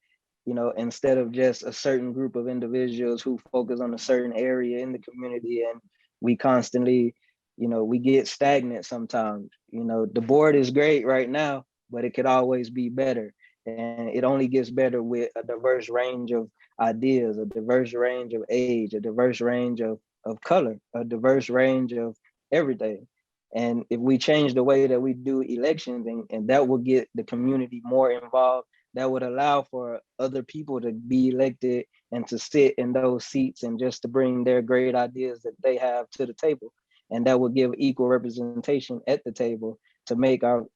you know, instead of just a certain group of individuals who focus on a certain area in the community, and we constantly, you know, we get stagnant sometimes. You know, the board is great right now, but it could always be better. And it only gets better with a diverse range of ideas, a diverse range of age, a diverse range of color, a diverse range of everything. And if we change the way that we do elections, and that will get the community more involved, that would allow for other people to be elected and to sit in those seats and just to bring their great ideas that they have to the table. And that would give equal representation at the table to make our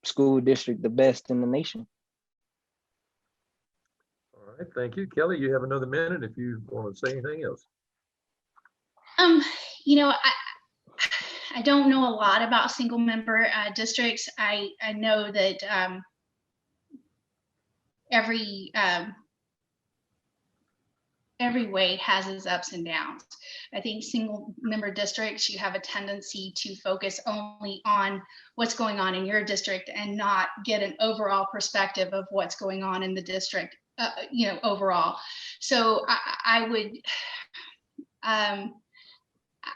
school district the best in the nation. All right, thank you. Kelly, you have another minute if you want to say anything else. You know, I don't know a lot about single member districts. I know that every way has its ups and downs. I think single member districts, you have a tendency to focus only on what's going on in your district and not get an overall perspective of what's going on in the district, you know, overall. So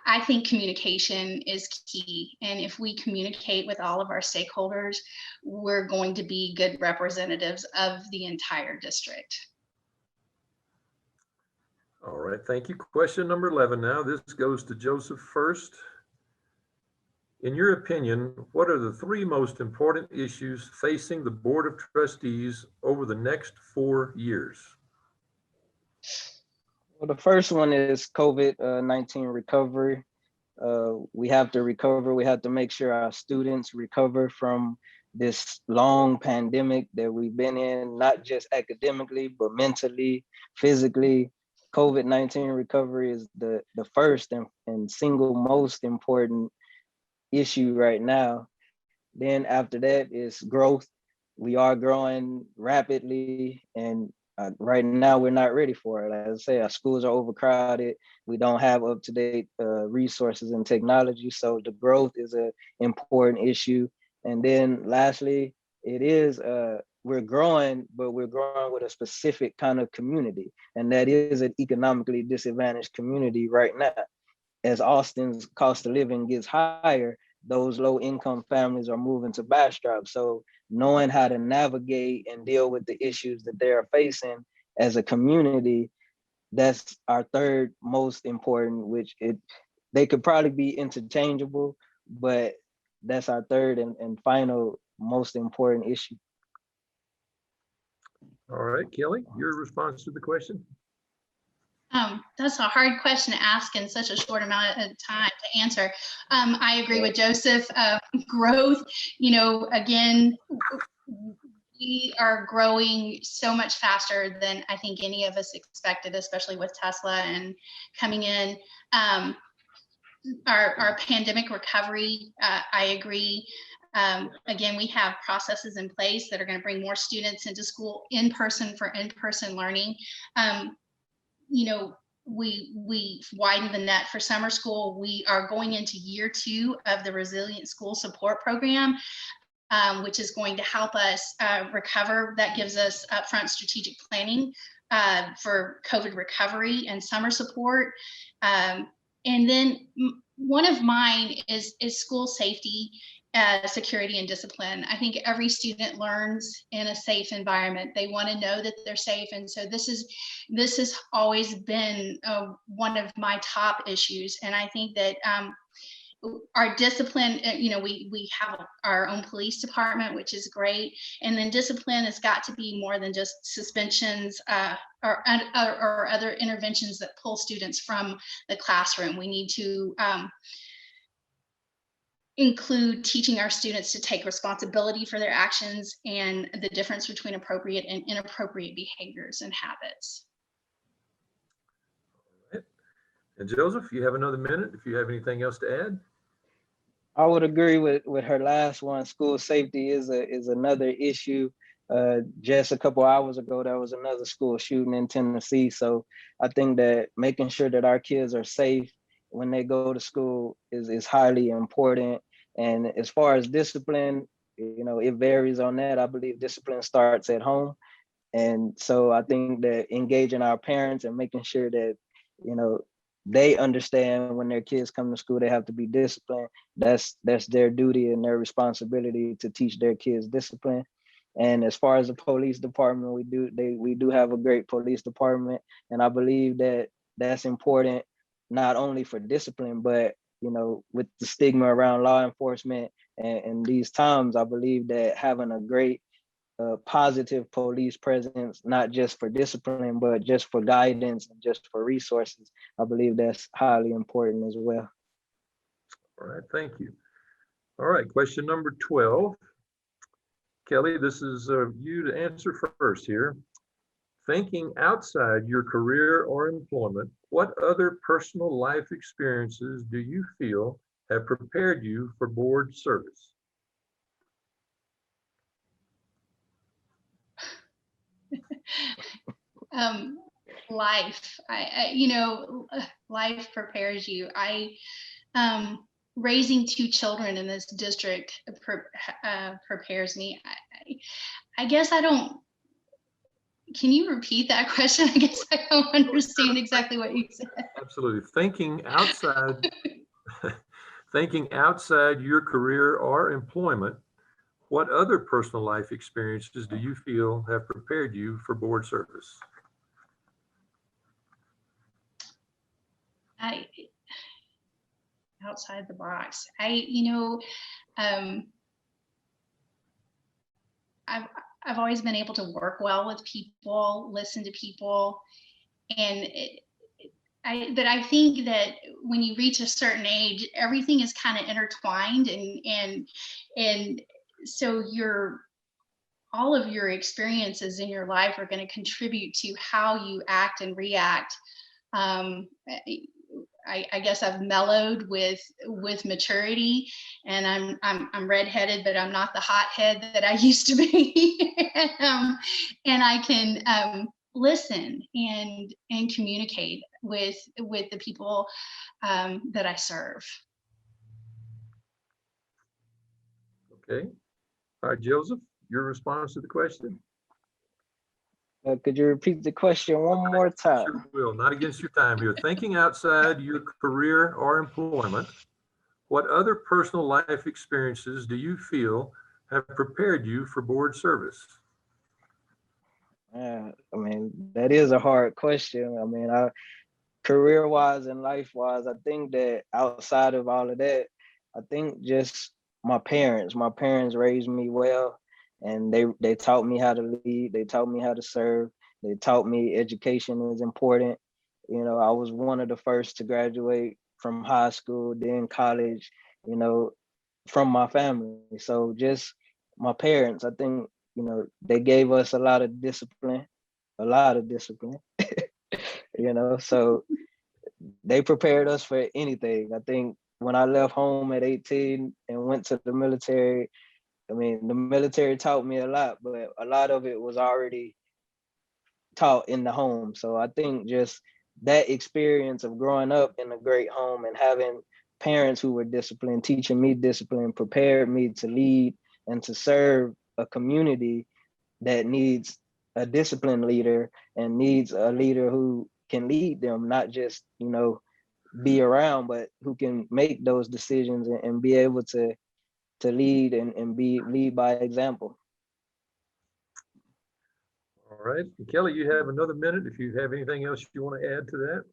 I think communication is key. And if we communicate with all of our stakeholders, we're going to be good representatives of the entire district. All right, thank you. Question number 11 now. This goes to Joseph first. In your opinion, what are the 3 most important issues facing the Board of Trustees over the next 4 years? Well, the first one is COVID-19 recovery. We have to recover. We have to make sure our students recover from this long pandemic that we've been in, not just academically, but mentally, physically. COVID-19 recovery is the first and single most important issue right now. Then after that is growth. We are growing rapidly, and right now we're not ready for it. As I say, our schools are overcrowded. We don't have up-to-date resources and technology. So the growth is an important issue. And then lastly, it is we're growing, but we're growing with a specific kind of community. And that is an economically disadvantaged community right now. As Austin's cost of living gets higher, those low income families are moving to Bastrop. So knowing how to navigate and deal with the issues that they are facing as a community, that's our 3rd most important, which they could probably be interchangeable, but that's our 3rd and final most important issue. All right, Kelly, your response to the question? That's a hard question to ask in such a short amount of time to answer. I agree with Joseph. Growth, again, we are growing so much faster than I think any of us expected, especially with Tesla and coming in. Our pandemic recovery, I agree. Again, we have processes in place that are going to bring more students into school in person for in-person learning. We widened the net for summer school. We are going into year 2 of the Resilient School Support Program, which is going to help us recover. That gives us upfront strategic planning for COVID recovery and summer support. And then one of mine is school safety, security, and discipline. I think every student learns in a safe environment. They want to know that they're safe. And so this has always been one of my top issues. And I think that our discipline, we have our own police department, which is great. And then discipline has got to be more than just suspensions or other interventions that pull students from the classroom. We need to include teaching our students to take responsibility for their actions and the difference between appropriate and inappropriate behaviors and habits. All right. And Joseph, you have another minute if you have anything else to add. I would agree with her last one. School safety is another issue. Just a couple hours ago, there was another school shooting in Tennessee. So I think that making sure that our kids are safe when they go to school is highly important. And as far as discipline, it varies on that. I believe discipline starts at home. And so I think that engaging our parents and making sure that, they understand when their kids come to school, they have to be disciplined. That's their duty and their responsibility to teach their kids discipline. And as far as the police department, we do have a great police department. And I believe that that's important, not only for discipline, but, with the stigma around law enforcement and these times, I believe that having a great positive police presence, not just for discipline, but just for guidance and just for resources, I believe that's highly important as well. All right, thank you. All right, question number 12. Kelly, this is you to answer first here. Thinking outside your career or employment, what other personal life experiences do you feel have prepared you for board service? Life, life prepares you. Raising 2 children in this district prepares me. I guess I don't. Can you repeat that question? I guess I don't understand exactly what you said. Absolutely. Thinking outside your career or employment, what other personal life experiences do you feel have prepared you for board service? Outside the box. I've always been able to work well with people, listen to people, and I think that when you reach a certain age, everything is kind of intertwined, and so all of your experiences in your life are going to contribute to how you act and react. I guess I've mellowed with maturity, and I'm redheaded, but I'm not the hothead that I used to be. And I can listen and communicate with the people that I serve. Okay. All right, Joseph, your response to the question? Could you repeat the question one more time? Sure will. Not against your time here. Thinking outside your career or employment, what other personal life experiences do you feel have prepared you for board service? That is a hard question. Career-wise and life-wise, I think that outside of all of that, I think just my parents raised me well. and they taught me how to lead. They taught me how to serve. They taught me education is important. You know, I was one of the first to graduate from high school, then college, you know, from my family. So just my parents, I think, you know, they gave us a lot of discipline, you know, so they prepared us for anything. I think when I left home at 18 and went to the military, I mean, the military taught me a lot, but a lot of it was already taught in the home. So I think just that experience of growing up in a great home and having parents who were disciplined, teaching me discipline, prepared me to lead and to serve a community that needs a disciplined leader and needs a leader who can lead them, not just, you know, be around, but who can make those decisions and be able to lead and lead by example. All right, Kelly, you have another minute if you have anything else you want to add to that.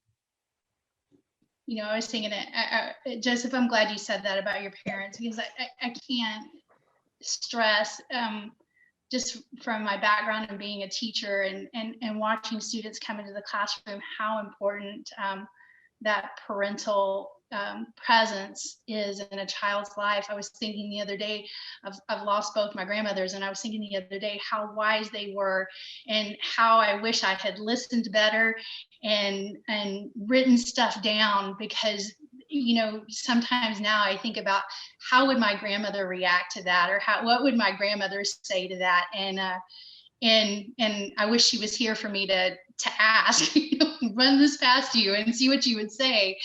You know, I was thinking, Joseph, I'm glad you said that about your parents, because I can't stress, just from my background and being a teacher and watching students come into the classroom, how important that parental presence is in a child's life. I was thinking the other day, I've lost both my grandmothers, and I was thinking the other day how wise they were and how I wish I had listened better and written stuff down, because, you know, sometimes now I think about how would my grandmother react to that, or what would my grandmother say to that, and I wish she was here for me to ask, you know, run this past you and see what you would say.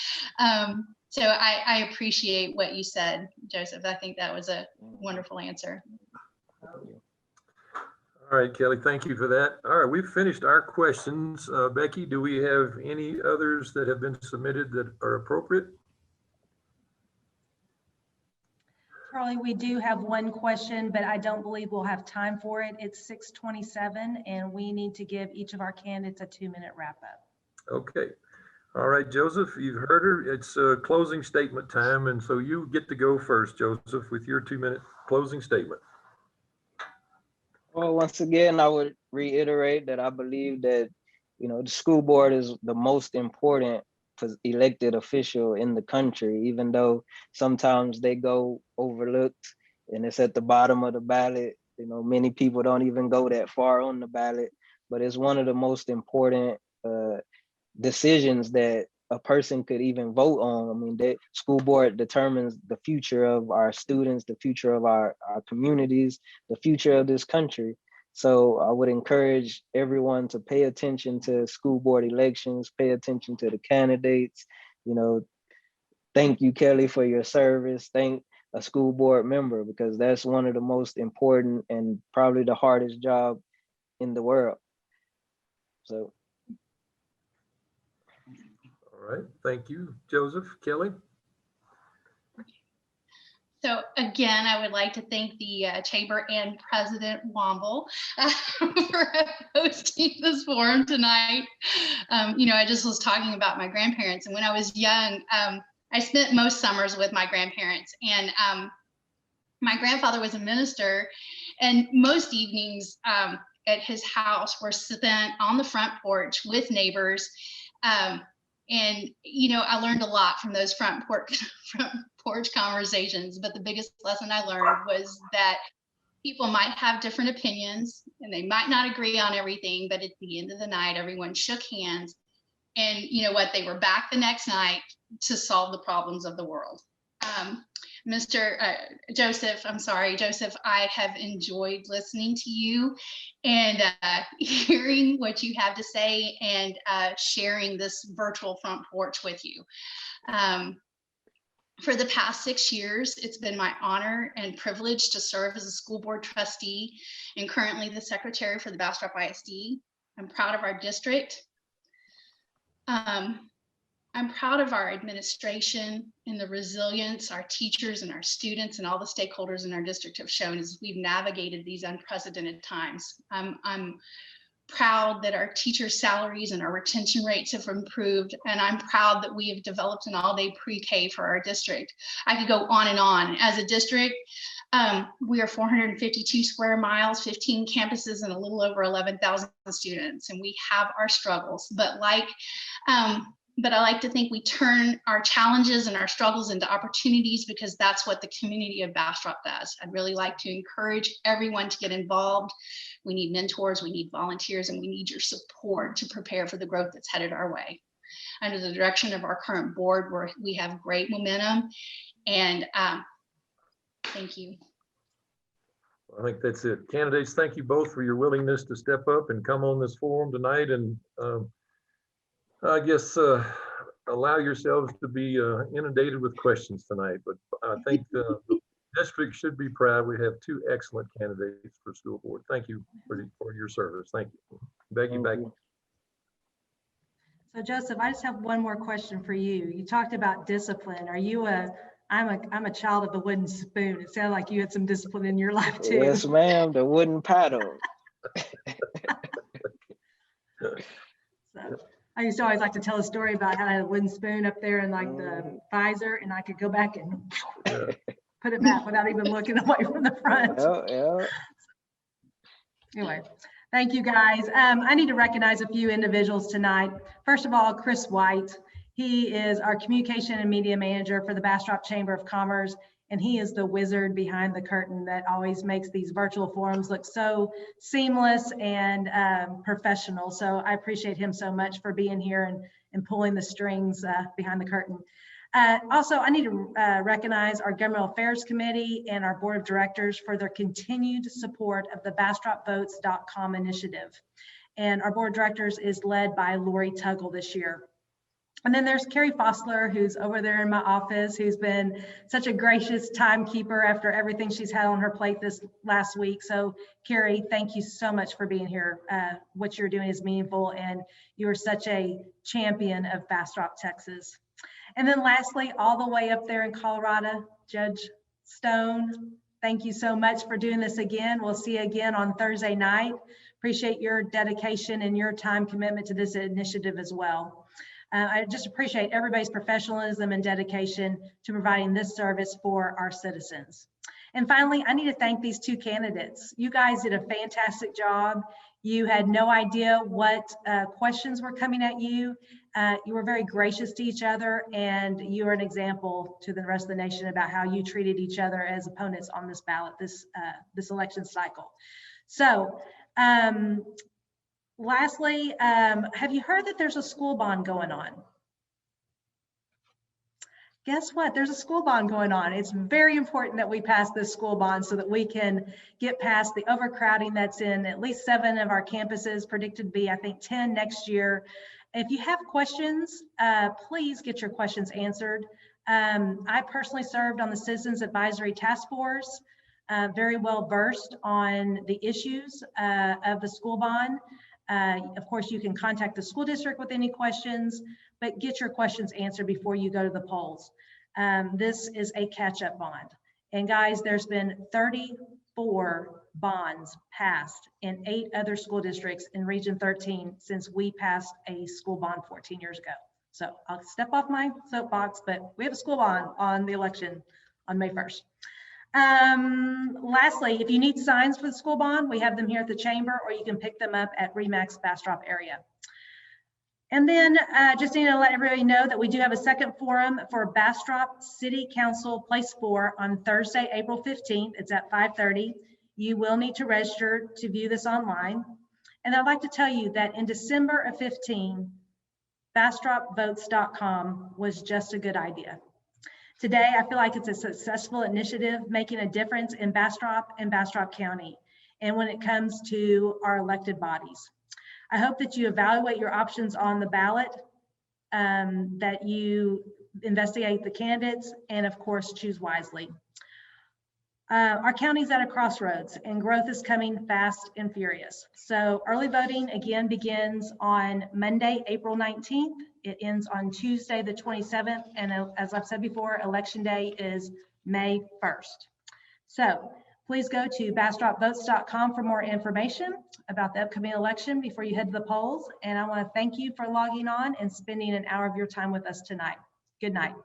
So I appreciate what you said, Joseph. I think that was a wonderful answer. All right, Kelly, thank you for that. All right, we've finished our questions. Becky, do we have any others that have been submitted that are appropriate? Charlie, we do have one question, but I don't believe we'll have time for it. It's 6:27, and we need to give each of our candidates a 2-minute wrap up. Okay. All right, Joseph, you've heard her. It's closing statement time, and so you get to go first, Joseph, with your 2-minute closing statement. Well, once again, I would reiterate that I believe that, you know, the school board is the most important elected official in the country, even though sometimes they go overlooked and it's at the bottom of the ballot. You know, many people don't even go that far on the ballot, but it's one of the most important decisions that a person could even vote on. I mean, the school board determines the future of our students, the future of our communities, the future of this country. So I would encourage everyone to pay attention to school board elections, pay attention to the candidates. You know, thank you, Kelly, for your service. Thank a school board member, because that's one of the most important and probably the hardest job in the world. So. All right, thank you, Joseph. Kelly? So again, I would like to thank the Chamber and President Womble for hosting this forum tonight. You know, I just was talking about my grandparents, and when I was young, I spent most summers with my grandparents, and my grandfather was a minister, and most evenings at his house were spent on the front porch with neighbors. And, you know, I learned a lot from those front porch conversations, but the biggest lesson I learned was that people might have different opinions and they might not agree on everything, but at the end of the night, everyone shook hands, and you know what, they were back the next night to solve the problems of the world. Joseph, I have enjoyed listening to you and hearing what you have to say and sharing this virtual front porch with you. For the past 6 years, it's been my honor and privilege to serve as a school board trustee and currently the secretary for the Bastrop ISD. I'm proud of our district. I'm proud of our administration and the resilience our teachers and our students and all the stakeholders in our district have shown as we've navigated these unprecedented times. I'm proud that our teachers' salaries and our retention rates have improved, and I'm proud that we have developed an all-day pre-K for our district. I could go on and on. As a district, We are 452 square miles, 15 campuses, and a little over 11,000 students, and we have our struggles. But I like to think we turn our challenges and our struggles into opportunities, because that's what the community of Bastrop does. I'd really like to encourage everyone to get involved. We need mentors, we need volunteers, and we need your support to prepare for the growth that's headed our way. Under the direction of our current board, we have great momentum, and thank you. I think that's it. Candidates, thank you both for your willingness to step up and come on this forum tonight, and I guess allow yourselves to be inundated with questions tonight. But I think the district should be proud. We have two excellent candidates for school board. Thank you for your service. Thank you. Becky, back. So Joseph, I just have one more question for you. You talked about discipline. Are you I'm a child of the wooden spoon. It sounded like you had some discipline in your life too. Yes, ma'am, the wooden paddle. So, I used to always like to tell a story about how I had a wooden spoon up there in like the visor, and I could go back and put it back without even looking away from the front. Yeah. Anyway, thank you guys. I need to recognize a few individuals tonight. First of all, Chris White. He is our communication and media manager for the Bastrop Chamber of Commerce, and he is the wizard behind the curtain that always makes these virtual forums look so seamless and professional. So I appreciate him so much for being here and pulling the strings behind the curtain. Also, I need to recognize our Governmental Affairs Committee and our Board of Directors for their continued support of the BastropVotes.com initiative. And our Board of Directors is led by Lori Tuggle this year. And then there's Carrie Fossler, who's over there in my office, who's been such a gracious timekeeper after everything she's had on her plate this last week. So Carrie, thank you so much for being here. What you're doing is meaningful, and you are such a champion of Bastrop, Texas. And then lastly, all the way up there in Colorado, Judge Stone, thank you so much for doing this again. We'll see you again on Thursday night. Appreciate your dedication and your time commitment to this initiative as well. I just appreciate everybody's professionalism and dedication to providing this service for our citizens. And finally, I need to thank these two candidates. You guys did a fantastic job. You had no idea what questions were coming at you. You were very gracious to each other, and you are an example to the rest of the nation about how you treated each other as opponents on this ballot, this election cycle. So, lastly, have you heard that there's a school bond going on? Guess what? There's a school bond going on. It's very important that we pass this school bond so that we can get past the overcrowding that's in at least 7 of our campuses, predicted to be, I think, 10 next year. If you have questions, please get your questions answered. I personally served on the Citizens Advisory Task Force, very well versed on the issues of the school bond. Of course, you can contact the school district with any questions, but get your questions answered before you go to the polls. This is a catch-up bond. And guys, there's been 34 bonds passed in 8 other school districts in Region 13 since we passed a school bond 14 years ago. So I'll step off my soapbox, but we have a school bond on the election on May 1st. Lastly, if you need signs for the school bond, we have them here at the chamber, or you can pick them up at RE/MAX Bastrop area. And then just need to let everybody know that we do have a second forum for Bastrop City Council Place 4 on Thursday, April 15th. It's at 5:30. You will need to register to view this online. And I'd like to tell you that in December of 15, BastropVotes.com was just a good idea. Today, I feel like it's a successful initiative making a difference in Bastrop and Bastrop County, and when it comes to our elected bodies. I hope that you evaluate your options on the ballot, that you investigate the candidates, and of course, choose wisely. Our county's at a crossroads, and growth is coming fast and furious. So early voting again begins on Monday, April 19th. It ends on Tuesday, the 27th. And as I've said before, election day is May 1st. So please go to BastropVotes.com for more information about the upcoming election before you head to the polls. And I want to thank you for logging on and spending an hour of your time with us tonight. Good night.